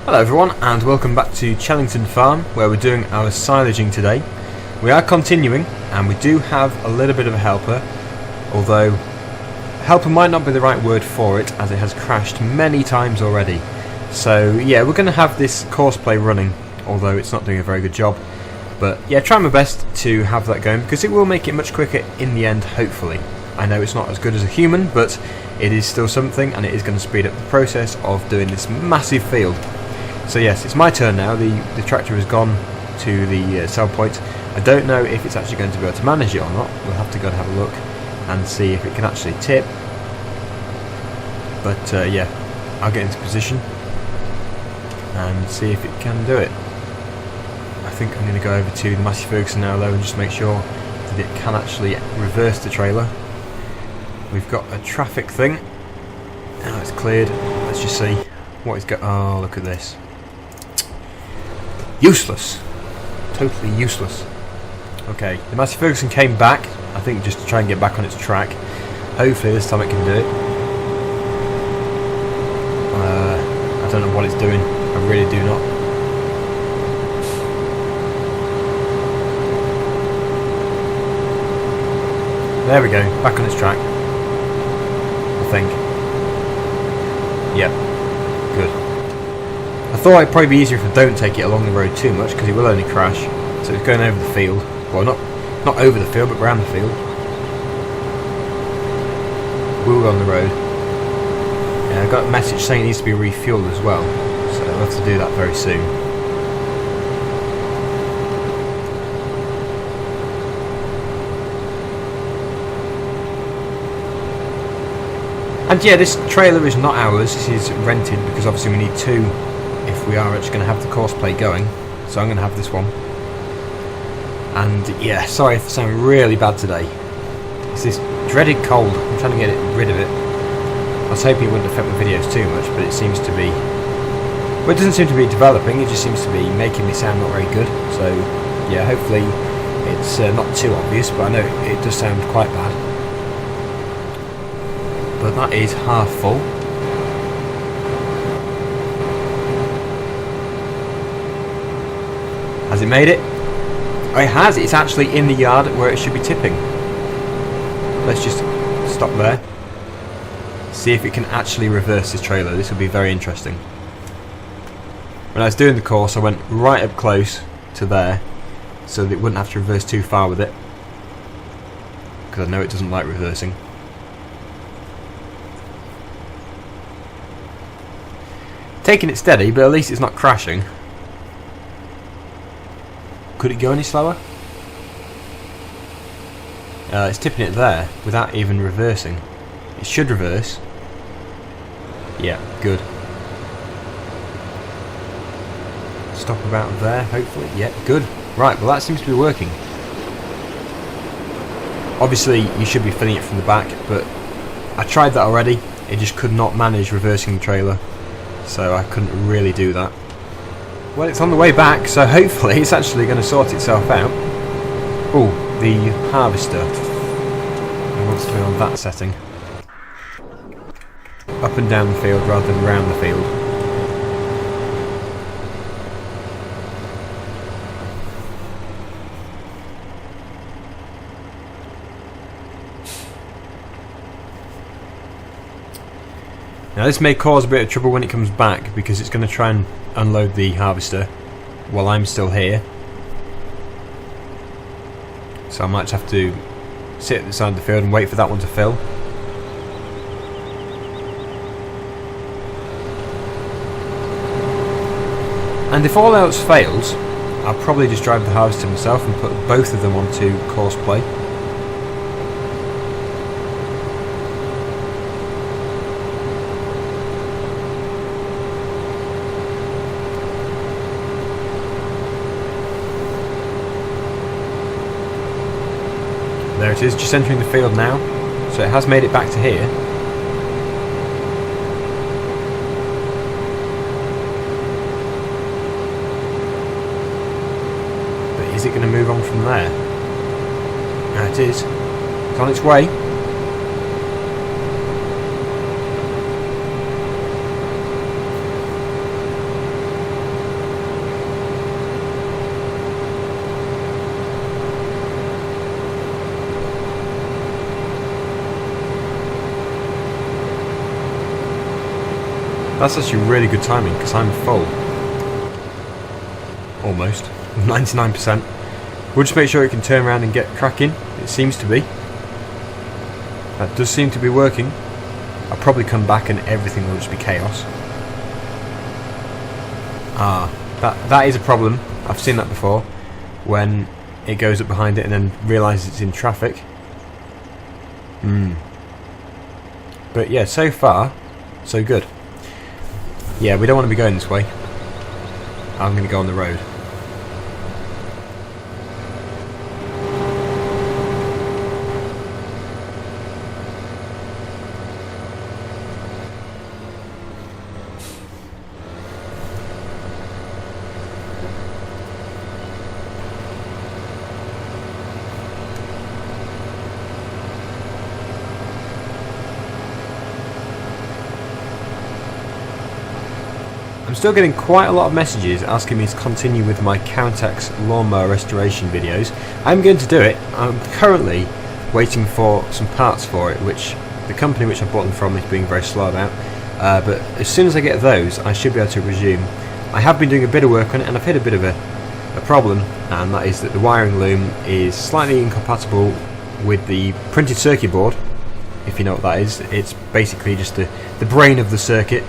Hello everyone and welcome back to Chellington farm where we're doing our silaging today. We are continuing and we do have a little bit of a helper, although helper might not be the right word for it as it has crashed many times already. So yeah, we're going to have this Courseplay running, although it's not doing a very good job. But yeah, try my best to have that going because it will make it much quicker in the end, hopefully. I know it's not as good as a human, but it is still something and it is going to speed up the process of doing this massive field. So yes, it's my turn now. The tractor has gone to the sell point. I don't know if it's actually going to be able to manage it or not. We'll have to go and have a look and see if it can actually tip. But yeah, I'll get into position and see if it can do it. I think I'm going to go over to the Massey Ferguson now though and just make sure that it can actually reverse the trailer. We've got a traffic thing. Now it's cleared. Let's just see what it's got. Oh, look at this. Useless. Totally useless. Okay, the Massey Ferguson came back, I think just to try and get back on its track. Hopefully this time it can do it. I don't know what it's doing. I really do not. There we go, back on its track. I think. Yep, good. I thought it'd probably be easier if I don't take it along the road too much because it will only crash. So it's going over the field. Well, not over the field, but around the field. We'll go on the road. Yeah, I got a message saying it needs to be refueled as well, so I'll have to do that very soon. And yeah, this trailer is not ours, this is rented because obviously we need two if we are actually going to have the Courseplay going. So I'm going to have this one. And yeah, sorry if I sound really bad today. It's this dreaded cold, I'm trying to get rid of it. I was hoping it wouldn't affect my videos too much, but it seems to be... Well, it doesn't seem to be developing, it just seems to be making me sound not very good. So yeah, hopefully it's not too obvious, but I know it does sound quite bad. But that is half full. Has it made it? Oh, it has. It's actually in the yard where it should be tipping. Let's just stop there. See if it can actually reverse this trailer. This will be very interesting. When I was doing the course, I went right up close to there so that it wouldn't have to reverse too far with it. Because I know it doesn't like reversing. Taking it steady, but at least it's not crashing. Could it go any slower? It's tipping it there without even reversing. It should reverse. Yeah, good. Stop about there, hopefully. Yeah, good. Right, well that seems to be working. Obviously you should be filling it from the back, but I tried that already. It just could not manage reversing the trailer. So I couldn't really do that. Well, it's on the way back, so hopefully it's actually going to sort itself out. Oh, the harvester. It wants to be on that setting. Up and down the field rather than round the field. Now this may cause a bit of trouble when it comes back because it's going to try and unload the harvester while I'm still here. So I might have to sit at the side of the field and wait for that one to fill. And if all else fails, I'll probably just drive the harvester myself and put both of them onto Courseplay. There it is, just entering the field now. So it has made it back to here. But is it going to move on from there? No, it is. It's on its way. That's actually really good timing because I'm full. Almost. 99%. We'll just make sure it can turn around and get cracking. It seems to be. That does seem to be working. I'll probably come back and everything will just be chaos. Ah, that is a problem. I've seen that before. When it goes up behind it and then realises it's in traffic. But yeah, so far, so good. Yeah, we don't want to be going this way. I'm going to go on the road. I'm still getting quite a lot of messages asking me to continue with my Countach lawnmower restoration videos. I'm going to do it. I'm currently waiting for some parts for it, which the company which I bought them from is being very slow about. But as soon as I get those, I should be able to resume. I have been doing a bit of work on it, and I've hit a bit of a problem, and that is that the wiring loom is slightly incompatible with the printed circuit board, if you know what that is. It's basically just the brain of the circuit.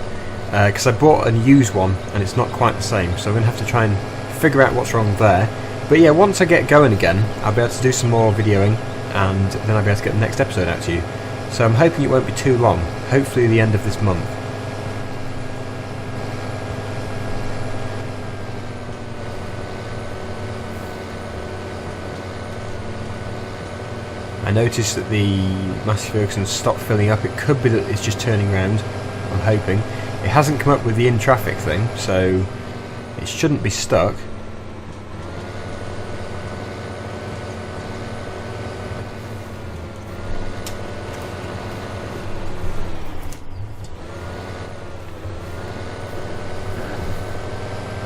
Because I bought a used one and it's not quite the same, so I'm going to have to try and figure out what's wrong there. But yeah, once I get going again, I'll be able to do some more videoing, and then I'll be able to get the next episode out to you. So I'm hoping it won't be too long, hopefully the end of this month. I noticed that the Massey Ferguson stopped filling up. It could be that it's just turning around, I'm hoping. It hasn't come up with the in-traffic thing, so it shouldn't be stuck.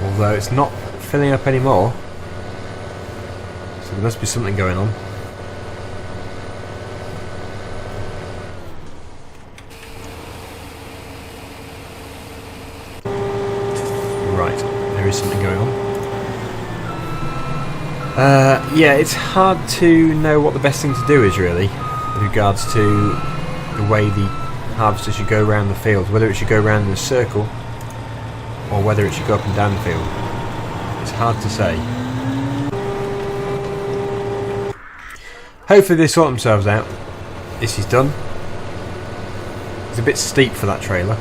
Although it's not filling up anymore, so there must be something going on. Something going on. Yeah, it's hard to know what the best thing to do is really, with regards to the way the harvester should go around the field, whether it should go around in a circle or whether it should go up and down the field. It's hard to say. Hopefully they sort themselves out. This is done. It's a bit steep for that trailer.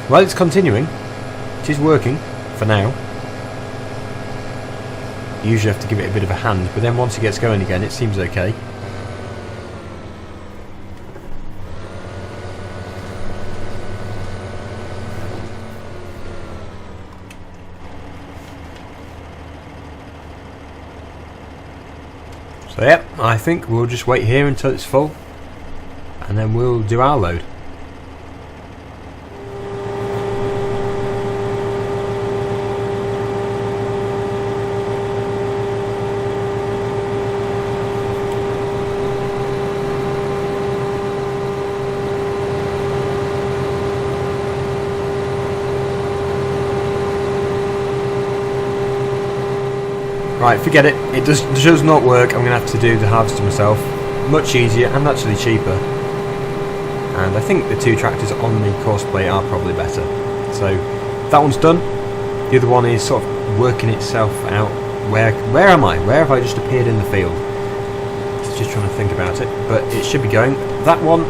Well, it's continuing. It is working, for now. You usually have to give it a bit of a hand, but then once it gets going again, it seems okay. So yeah, I think we'll just wait here until it's full, and then we'll do our load. Right, forget it. It does not work. I'm going to have to do the harvester myself. Much easier and actually cheaper. And I think the two tractors on the Courseplay are probably better. So that one's done. The other one is sort of working itself out. Where am I? Where have I just appeared in the field? Just trying to think about it. But it should be going. That one,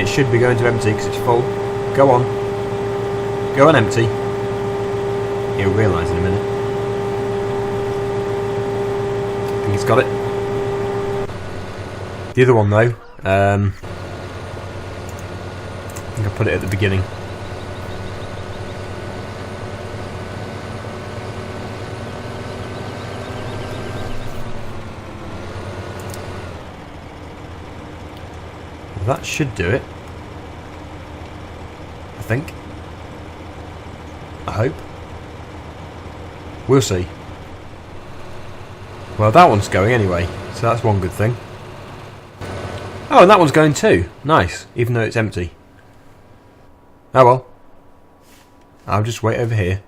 it should be going to empty because it's full. Go on. Go on empty. You'll realise in a minute. He's got it. The other one though, I think I put it at the beginning. that should do it. I think. I hope. We'll see. Well, that one's going anyway, so that's one good thing. Oh, and that one's going too. Nice, even though it's empty. Oh well. I'll just wait over here.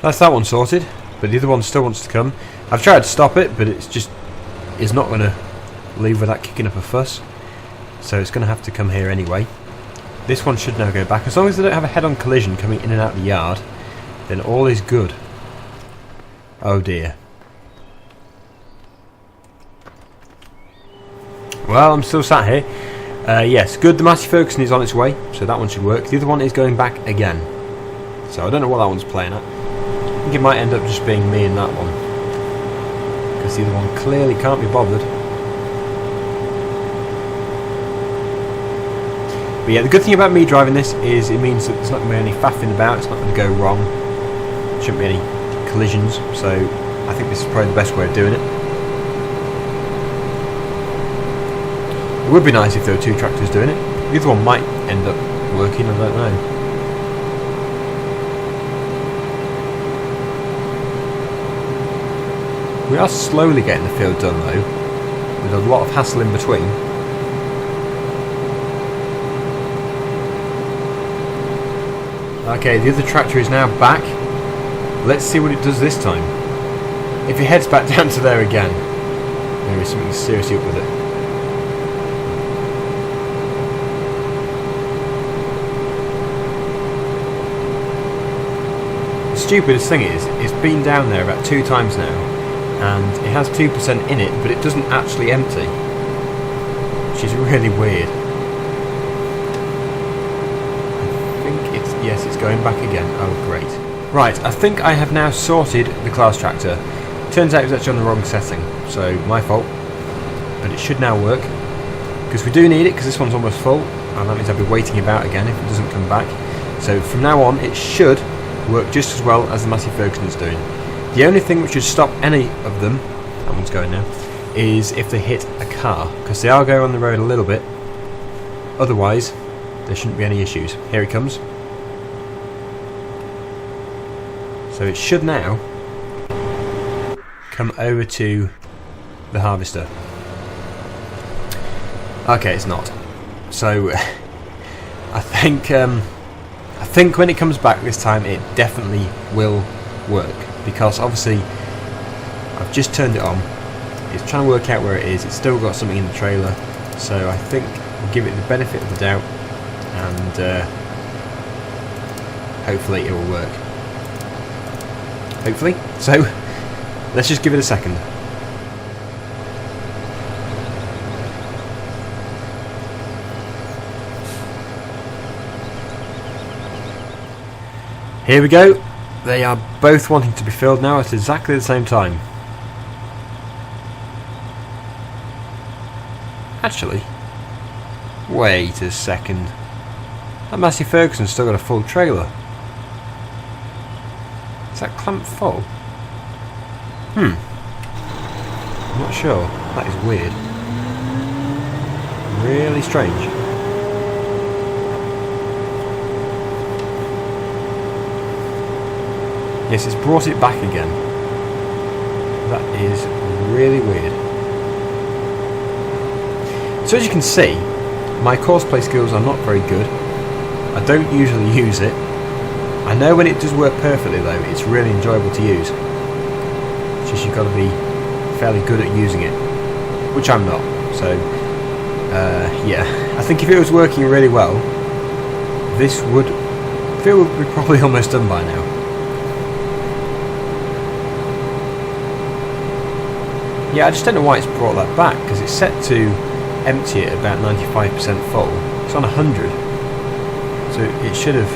That's that one sorted, but the other one still wants to come. I've tried to stop it, but it's not going to leave without kicking up a fuss. So it's going to have to come here anyway. This one should now go back. As long as they don't have a head-on collision coming in and out of the yard, then all is good. Oh dear. Well, I'm still sat here. Yes, good, the Massey Ferguson is on its way, so that one should work. The other one is going back again. So I don't know what that one's playing at. I think it might end up just being me and that one, because the other one clearly can't be bothered. But yeah, the good thing about me driving this is it means that there's not going to be any faffing about, it's not going to go wrong, there shouldn't be any collisions, so I think this is probably the best way of doing it. It would be nice if there were two tractors doing it. The other one might end up working, I don't know. We are slowly getting the field done though, with a lot of hassle in between. Okay, the other tractor is now back. Let's see what it does this time. If it heads back down to there again, there is something seriously up with it. The stupidest thing is, it's been down there about 2 times now, and it has 2% in it, but it doesn't actually empty, which is really weird. I think it's, yes, it's going back again. Oh great. Right, I think I have now sorted the class tractor. Turns out it was actually on the wrong setting, so my fault, but it should now work, because we do need it, because this one's almost full, and that means I'll be waiting about again if it doesn't come back. So from now on it should work just as well as the Massey Ferguson is doing. The only thing which should stop any of them, that one's going now, is if they hit a car, because they are going on the road a little bit. Otherwise, there shouldn't be any issues. Here he comes. So it should now come over to the harvester. Okay, it's not. So I think when it comes back this time, it definitely will work. Because obviously I've just turned it on, it's trying to work out where it is, it's still got something in the trailer, so I think we'll give it the benefit of the doubt, and hopefully it will work. Hopefully. So let's just give it a second. Here we go. They are both wanting to be filled now at exactly the same time. Actually, wait a second. That Massey Ferguson's still got a full trailer. Is that clamp full? I'm not sure. That is weird. Really strange. Yes, it's brought it back again. That is really weird. So as you can see, my Courseplay skills are not very good. I don't usually use it. I know when it does work perfectly though, it's really enjoyable to use. It's just you've got to be fairly good at using it, which I'm not. So, yeah, I think if it was working really well, this would feel would be probably almost done by now. Yeah, I just don't know why it's brought that back, because it's set to empty at about 95% full. It's on 100, so it should have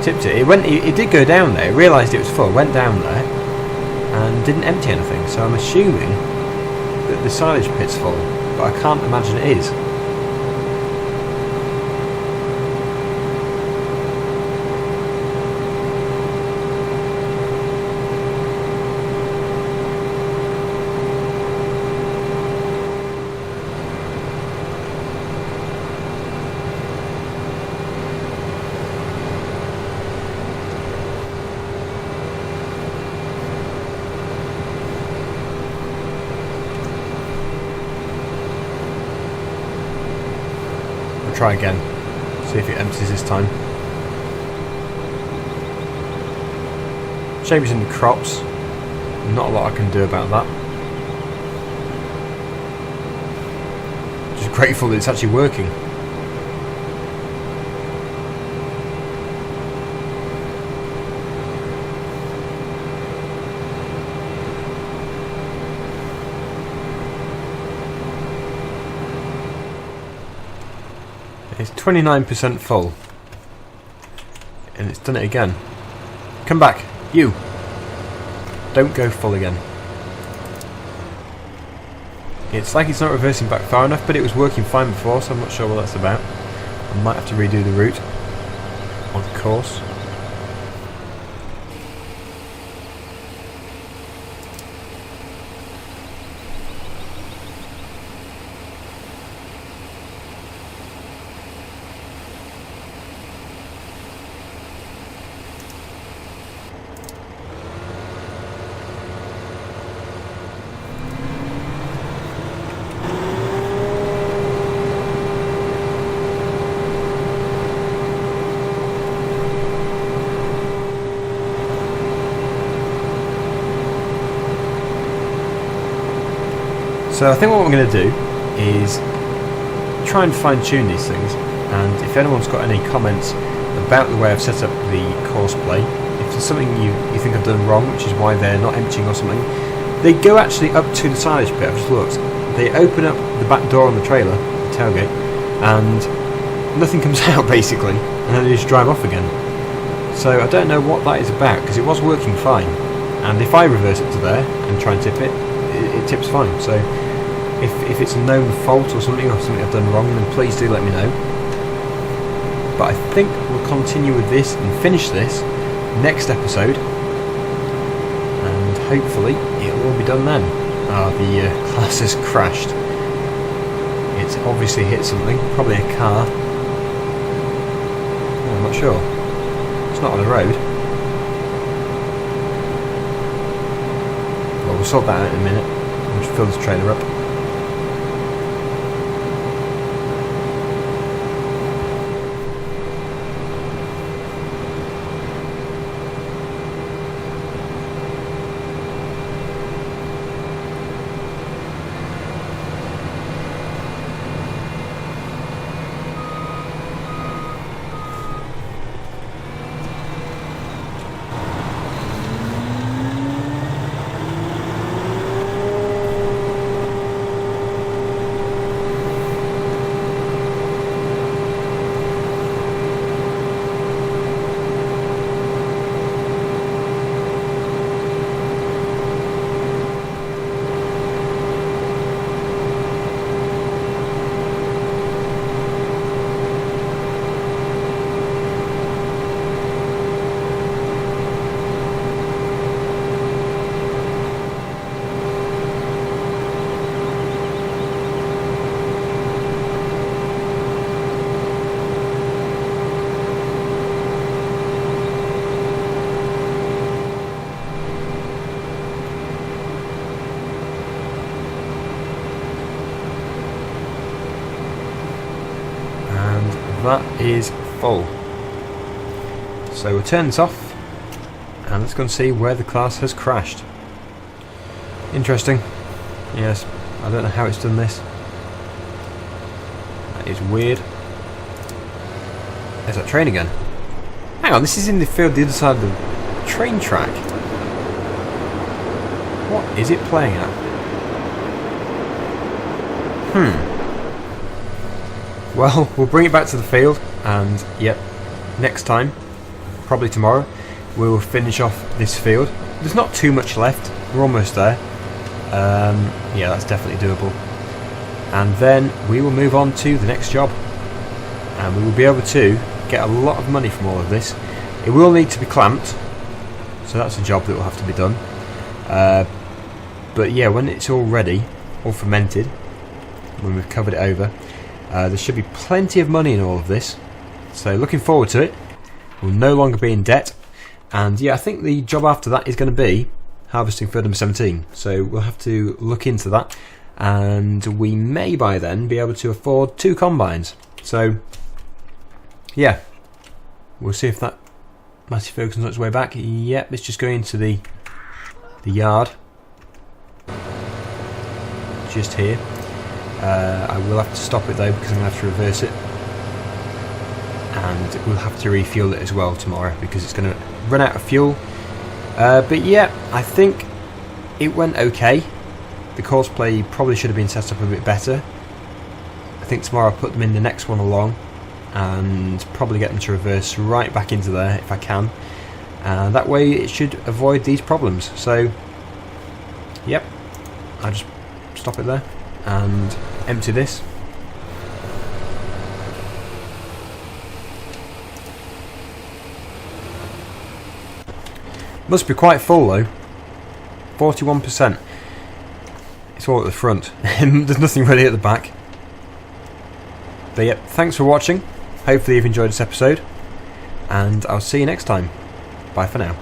tipped it. It did go down there. It realised it was full, went down there, and didn't empty anything. So I'm assuming that the silage pit's full, but I can't imagine it is. try again. See if it empties this time. Shame it's in the crops. Not a lot I can do about that. Just grateful that it's actually working. It's 29% full. And it's done it again. Come back, you! Don't go full again. It's like it's not reversing back far enough, but it was working fine before, so I'm not sure what that's about. I might have to redo the route on course. So I think what we're going to do is try and fine tune these things, and if anyone's got any comments about the way I've set up the Courseplay, if there's something you think I've done wrong, which is why they're not emptying or something, they go actually up to the silage pit. I've just looked. They open up the back door on the trailer, the tailgate, and nothing comes out basically, and then they just drive off again. So I don't know what that is about, because it was working fine, and if I reverse it to there and try and tip it, it tips fine. So if it's a known fault or something I've done wrong, then please do let me know. But I think we'll continue with this and finish this next episode, and hopefully it'll all be done then. The class has crashed. It's obviously hit something, probably a car. Oh, I'm not sure. It's not on the road. Well, we'll sort that out in a minute. We'll just fill this trailer up. That is full. So we'll turn this off and let's go and see where the class has crashed. Interesting. Yes, I don't know how it's done this. That is weird. There's that train again. Hang on, this is in the field the other side of the train track. What is it playing at? Well, we'll bring it back to the field, and yep, next time, probably tomorrow, we will finish off this field. There's not too much left, we're almost there. Yeah, that's definitely doable. And then we will move on to the next job, and we will be able to get a lot of money from all of this. It will need to be clamped, so that's a job that will have to be done. But yeah, when it's all ready, all fermented, when we've covered it over, there should be plenty of money in all of this, so looking forward to it. We'll no longer be in debt, and yeah, I think the job after that is going to be harvesting field number 17, so we'll have to look into that, and we may by then be able to afford 2 combines, So yeah, we'll see if that Massey Ferguson's on its way back. Yep, it's just going into the yard just here. I will have to stop it though because I'm going to have to reverse it, and we'll have to refuel it as well tomorrow because it's going to run out of fuel. But yeah, I think it went okay. The Courseplay probably should have been set up a bit better. I think tomorrow I'll put them in the next one along and probably get them to reverse right back into there if I can. That way it should avoid these problems. So yep, I'll just stop it there and empty this. Must be quite full though. 41%. It's all at the front. There's nothing really at the back. But yep, thanks for watching. Hopefully you've enjoyed this episode, and I'll see you next time. Bye for now.